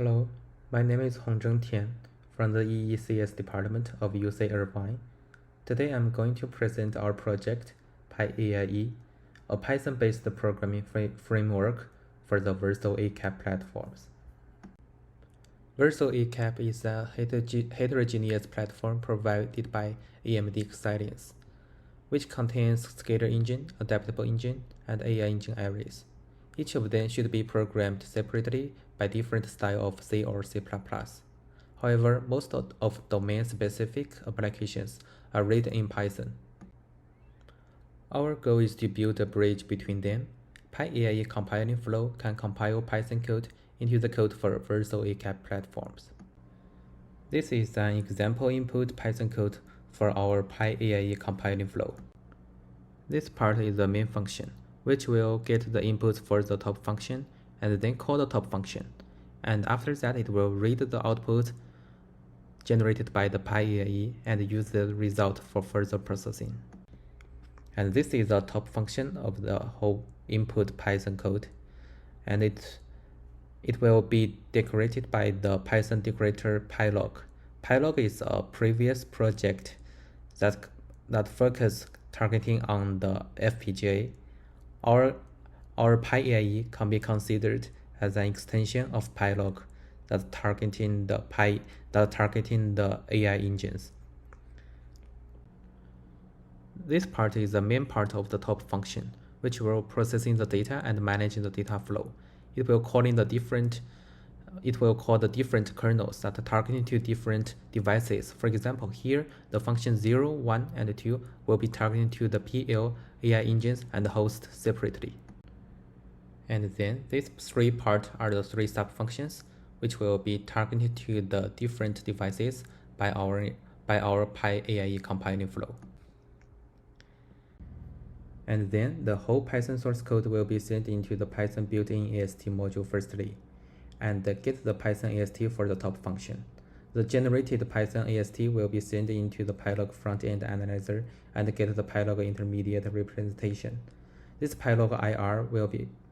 Hello, my name is Hongzheng Tian from the EECS department of UC Irvine. Today I'm going to present our project, PyAIE, a Python-based programming framework for the Versal ACAP platforms. Versal ACAP is a heterogeneous platform provided by AMD Xilinx, which contains scalar engine, adaptable engine, and AI engine arrays. Each of them should be programmed separately by different style of C or C++. However, most of domain-specific applications are written in Python. Our goal is to build a bridge between them. PyAIE compiling flow can compile Python code into the code for Versal ACAP platforms. This is an example input Python code for our PyAIE compiling flow. This part is the main function, which will get the input for the top function and then call the top function. And after that, it will read the output generated by the PyAIE and use the result for further processing. And this is the top function of the whole input Python code. And it will be decorated by the Python decorator pylog. Pylog is a previous project that focus targeting on the FPGA. Our PyAIE can be considered as an extension of pylog that targeting the AI engines. This part is the main part of the top function, which will processing the data and managing the data flow. It will call the different kernels that are targeting to different devices. For example, here the function 0, 1, and 2 will be targeting to the PL, AI engines, and host separately. And then these three parts are the three sub-functions, which will be targeted to the different devices by our PyAIE compiling flow. And then the whole Python source code will be sent into the Python built-in AST module firstly, and get the Python AST for the top function. The generated Python AST will be sent into the pylog front-end analyzer and get the pylog intermediate representation. This pylog IR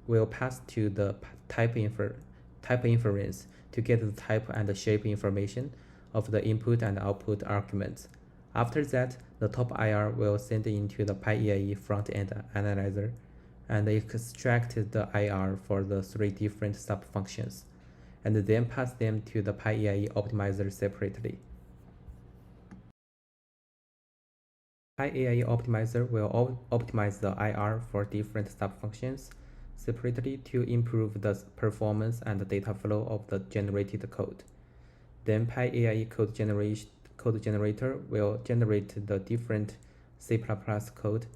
will pass to the type inference to get the type and shape information of the input and output arguments. After that, the top IR will send into the PyAIE front-end analyzer and extract the IR for the three different sub-functions, and then pass them to the PyAIE optimizer separately. PyAIE optimizer will optimize the IR for different sub-functions separately to improve the performance and the data flow of the generated code. Then PyAIE code generator will generate the different C++ code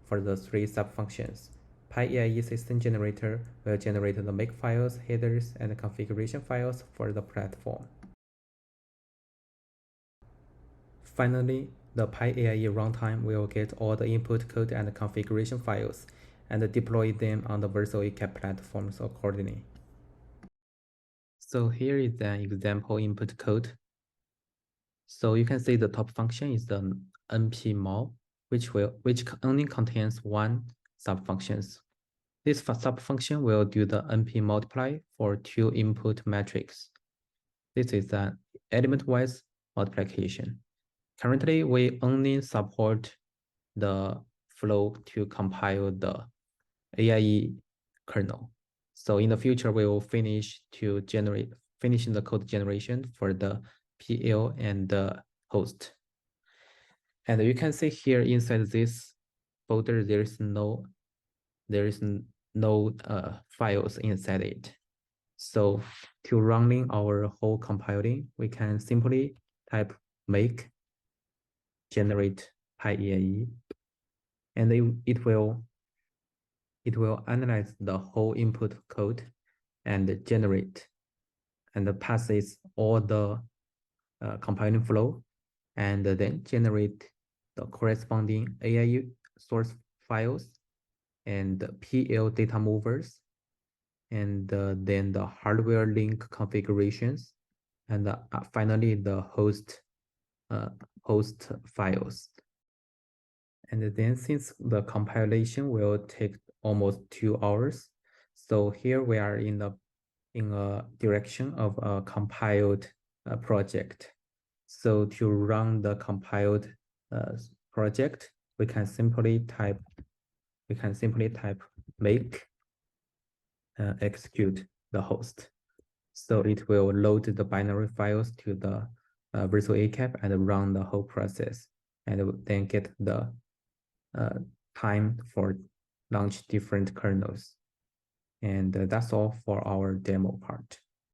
for the three sub-functions. PyAIE system generator will generate the makefiles, headers, and configuration files for the platform. Finally, the PyAIE runtime will get all the input code and configuration files and deploy them on the Versal ACAP platforms accordingly. So here is an example input code. So you can see the top function is the npmul, which only contains one sub-functions. This sub-function will do the np multiply for two input matrix. This is an element-wise multiplication. Currently, we only support the flow to compile the AIE kernel. So in the future, we will finishing the code generation for the PL and the host. And you can see here inside this folder, there is no files inside it. So to running our whole compiling, we can simply type make generate PyAIE, and it will analyze the whole input code and generate and passes all the compiling flow, and then generate the corresponding AIE source files and PL data movers, and then the hardware link configurations, and finally the host files. And then since the compilation will take almost 2 hours, so here we are in the in a direction of a compiled project. So to run the compiled project, we can simply type make execute the host. So it will load the binary files to the Versal ACAP and run the whole process, and then get the time for launch different kernels. And that's all for our demo part.